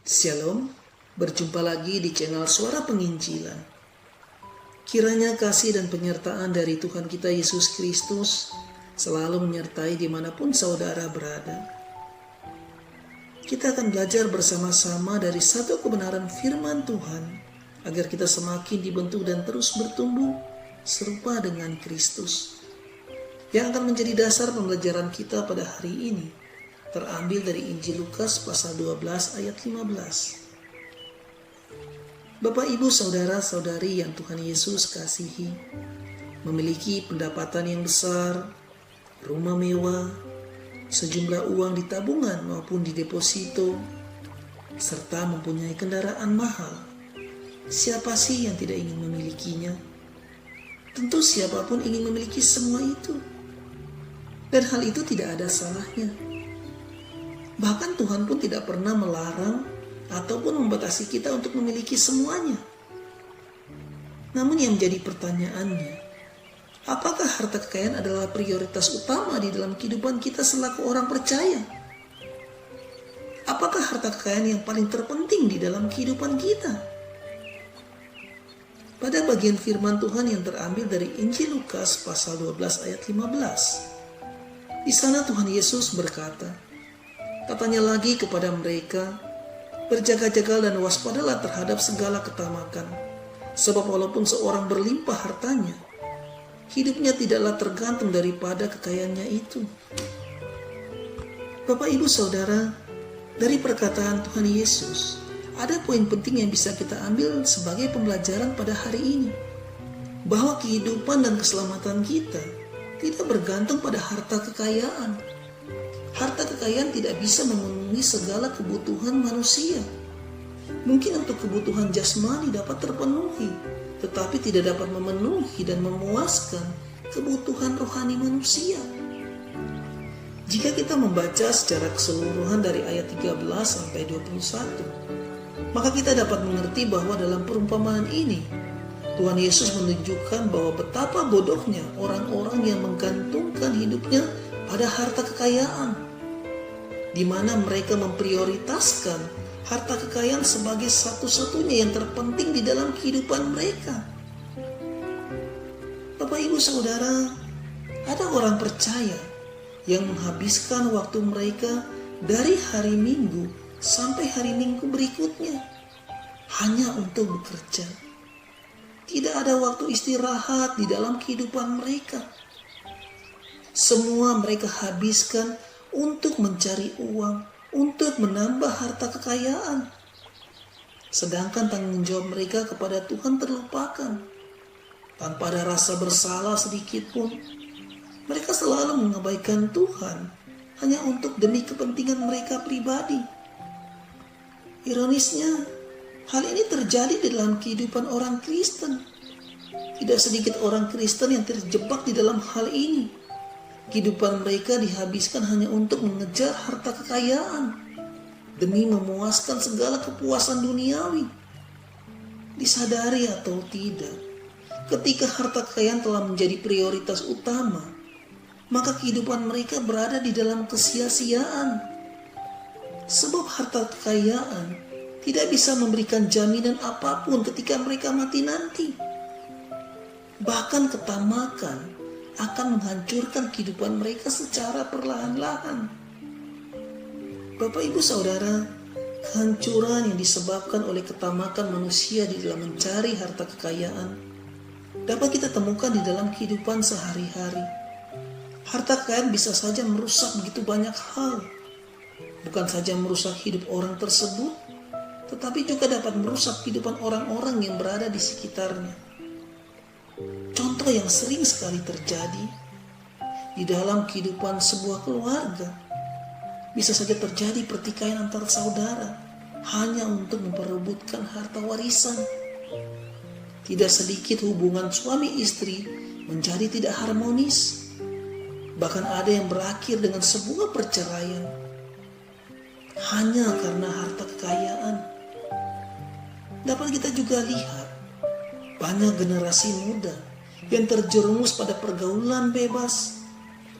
Shalom, berjumpa lagi di channel Suara Penginjilan. Kiranya kasih dan penyertaan dari Tuhan kita Yesus Kristus selalu menyertai dimanapun saudara berada. Kita akan belajar bersama-sama dari satu kebenaran firman Tuhan agar kita semakin dibentuk dan terus bertumbuh serupa dengan Kristus. Yang akan menjadi dasar pembelajaran kita pada hari ini terambil dari Injil Lukas pasal 12 ayat 15. Bapak, Ibu, Saudara-saudari yang Tuhan Yesus kasihi, memiliki pendapatan yang besar, rumah mewah, sejumlah uang di tabungan maupun di deposito, serta mempunyai kendaraan mahal. Siapa sih yang tidak ingin memilikinya? Tentu siapapun ingin memiliki semua itu. Dan hal itu tidak ada salahnya. Bahkan Tuhan pun tidak pernah melarang ataupun membatasi kita untuk memiliki semuanya. Namun yang menjadi pertanyaannya, apakah harta kekayaan adalah prioritas utama di dalam kehidupan kita selaku orang percaya? Apakah harta kekayaan yang paling terpenting di dalam kehidupan kita? Pada bagian firman Tuhan yang terambil dari Injil Lukas pasal 12 ayat 15. Di sana Tuhan Yesus berkata, katanya lagi kepada mereka, berjaga-jagalah dan waspadalah terhadap segala ketamakan. Sebab walaupun seorang berlimpah hartanya, hidupnya tidaklah tergantung daripada kekayaannya itu. Bapak, Ibu, Saudara, dari perkataan Tuhan Yesus, ada poin penting yang bisa kita ambil sebagai pembelajaran pada hari ini. Bahwa kehidupan dan keselamatan kita tidak bergantung pada harta kekayaan. Harta kekayaan tidak bisa memenuhi segala kebutuhan manusia. Mungkin untuk kebutuhan jasmani dapat terpenuhi, tetapi tidak dapat memenuhi dan memuaskan kebutuhan rohani manusia. Jika kita membaca secara keseluruhan dari ayat 13 sampai 21, maka kita dapat mengerti bahwa dalam perumpamaan ini, Tuhan Yesus menunjukkan bahwa betapa bodohnya orang-orang yang menggantungkan hidupnya pada harta kekayaan, di mana mereka memprioritaskan harta kekayaan sebagai satu-satunya yang terpenting di dalam kehidupan mereka. Bapak, Ibu, Saudara, ada orang percaya yang menghabiskan waktu mereka dari hari Minggu sampai hari Minggu berikutnya hanya untuk bekerja. Tidak ada waktu istirahat di dalam kehidupan mereka. Semua mereka habiskan untuk mencari uang, untuk menambah harta kekayaan. Sedangkan tanggung jawab mereka kepada Tuhan terlupakan. Tanpa ada rasa bersalah sedikit pun, mereka selalu mengabaikan Tuhan hanya untuk demi kepentingan mereka pribadi. Ironisnya, hal ini terjadi di dalam kehidupan orang Kristen. Tidak sedikit orang Kristen yang terjebak di dalam hal ini. Kehidupan mereka dihabiskan hanya untuk mengejar harta kekayaan demi memuaskan segala kepuasan duniawi. Disadari atau tidak, ketika harta kekayaan telah menjadi prioritas utama, maka kehidupan mereka berada di dalam kesia-siaan. Sebab harta kekayaan tidak bisa memberikan jaminan apapun ketika mereka mati nanti. Bahkan ketamakan akan menghancurkan kehidupan mereka secara perlahan-lahan. Bapak, Ibu, Saudara, kehancuran yang disebabkan oleh ketamakan manusia di dalam mencari harta kekayaan dapat kita temukan di dalam kehidupan sehari-hari. Harta kekayaan bisa saja merusak begitu banyak hal. Bukan saja merusak hidup orang tersebut, tetapi juga dapat merusak kehidupan orang-orang yang berada di sekitarnya. Contoh yang sering sekali terjadi di dalam kehidupan sebuah keluarga, bisa saja terjadi pertikaian antar saudara hanya untuk memperebutkan harta warisan. Tidak sedikit hubungan suami istri menjadi tidak harmonis. Bahkan ada yang berakhir dengan sebuah perceraian hanya karena harta kekayaan. Dapat kita juga lihat banyak generasi muda yang terjerumus pada pergaulan bebas,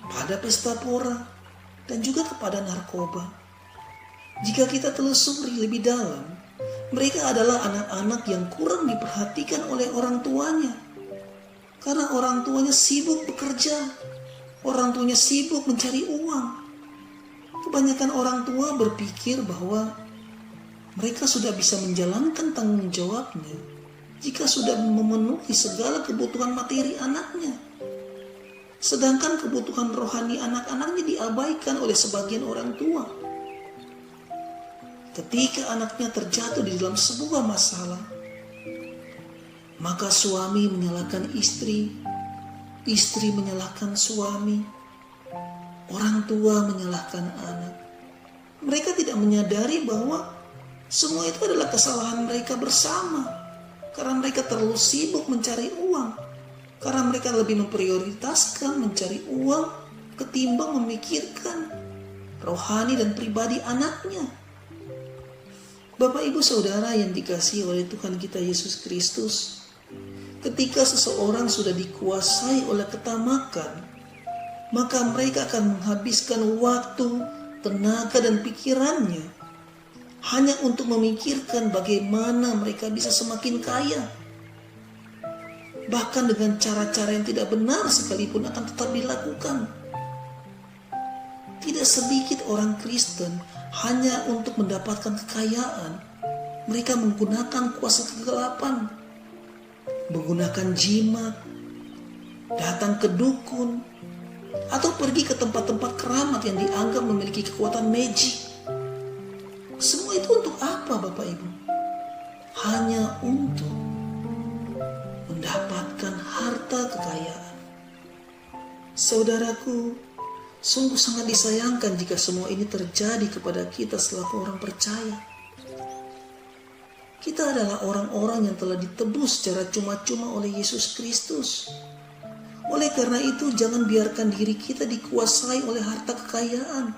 pada pesta pora, dan juga kepada narkoba. Jika kita telusuri lebih dalam, mereka adalah anak-anak yang kurang diperhatikan oleh orang tuanya. Karena orang tuanya sibuk bekerja, orang tuanya sibuk mencari uang. Kebanyakan orang tua berpikir bahwa mereka sudah bisa menjalankan tanggung jawabnya jika sudah memenuhi segala kebutuhan materi anaknya. Sedangkan kebutuhan rohani anak-anaknya diabaikan oleh sebagian orang tua. Ketika anaknya terjatuh di dalam sebuah masalah, maka suami menyalahkan istri, istri menyalahkan suami, orang tua menyalahkan anak. Mereka tidak menyadari bahwa semua itu adalah kesalahan mereka bersama, karena mereka terlalu sibuk mencari uang, karena mereka lebih memprioritaskan mencari uang ketimbang memikirkan rohani dan pribadi anaknya. Bapak ibu saudara yang dikasihi oleh Tuhan kita Yesus Kristus, ketika seseorang sudah dikuasai oleh ketamakan, maka mereka akan menghabiskan waktu, tenaga dan pikirannya hanya untuk memikirkan bagaimana mereka bisa semakin kaya. Bahkan dengan cara-cara yang tidak benar sekalipun akan tetap dilakukan. Tidak sedikit orang Kristen hanya untuk mendapatkan kekayaan, mereka menggunakan kuasa kegelapan, menggunakan jimat, datang ke dukun, atau pergi ke tempat-tempat keramat yang dianggap memiliki kekuatan magic. Semua itu untuk apa Bapak Ibu? Hanya untuk mendapatkan harta kekayaan. Saudaraku, sungguh sangat disayangkan jika semua ini terjadi kepada kita selaku orang percaya. Kita adalah orang-orang yang telah ditebus secara cuma-cuma oleh Yesus Kristus. Oleh karena itu, jangan biarkan diri kita dikuasai oleh harta kekayaan.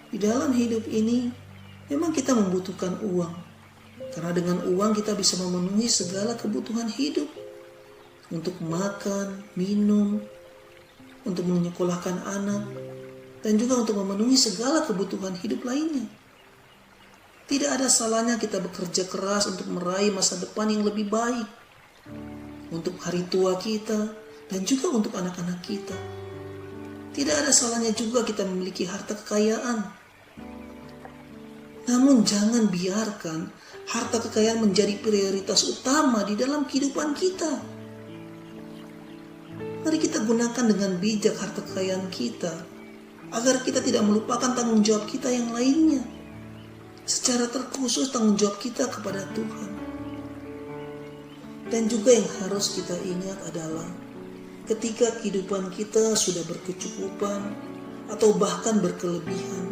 Di dalam hidup ini, memang kita membutuhkan uang. Karena dengan uang kita bisa memenuhi segala kebutuhan hidup. Untuk makan, minum, untuk menyekolahkan anak, dan juga untuk memenuhi segala kebutuhan hidup lainnya. Tidak ada salahnya kita bekerja keras untuk meraih masa depan yang lebih baik, untuk hari tua kita, dan juga untuk anak-anak kita. Tidak ada salahnya juga kita memiliki harta kekayaan. Namun jangan biarkan harta kekayaan menjadi prioritas utama di dalam kehidupan kita. Mari kita gunakan dengan bijak harta kekayaan kita, agar kita tidak melupakan tanggung jawab kita yang lainnya. Secara terkhusus tanggung jawab kita kepada Tuhan. Dan juga yang harus kita ingat adalah ketika kehidupan kita sudah berkecukupan atau bahkan berkelebihan,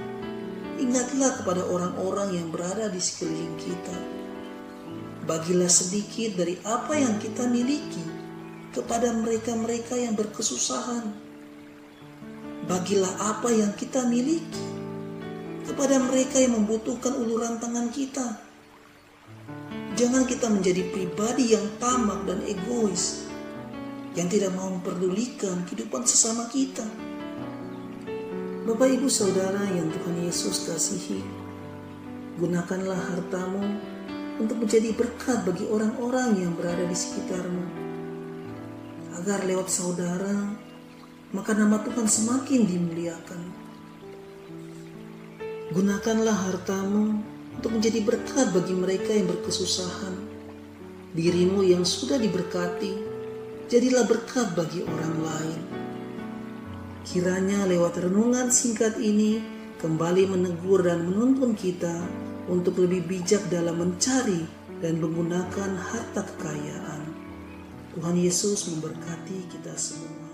ingatlah kepada orang-orang yang berada di sekeliling kita. Bagilah sedikit dari apa yang kita miliki kepada mereka-mereka yang berkesusahan. Bagilah apa yang kita miliki kepada mereka yang membutuhkan uluran tangan kita. Jangan kita menjadi pribadi yang tamak dan egois, yang tidak mau memperdulikan kehidupan sesama kita. Bapak ibu saudara yang Tuhan Yesus kasihi, gunakanlah hartamu untuk menjadi berkat bagi orang-orang yang berada di sekitarmu, agar lewat saudara, maka nama Tuhan semakin dimuliakan. Gunakanlah hartamu untuk menjadi berkat bagi mereka yang berkesusahan. Dirimu yang sudah diberkati, jadilah berkat bagi orang lain. Kiranya lewat renungan singkat ini kembali menegur dan menuntun kita untuk lebih bijak dalam mencari dan menggunakan harta kekayaan. Tuhan Yesus memberkati kita semua.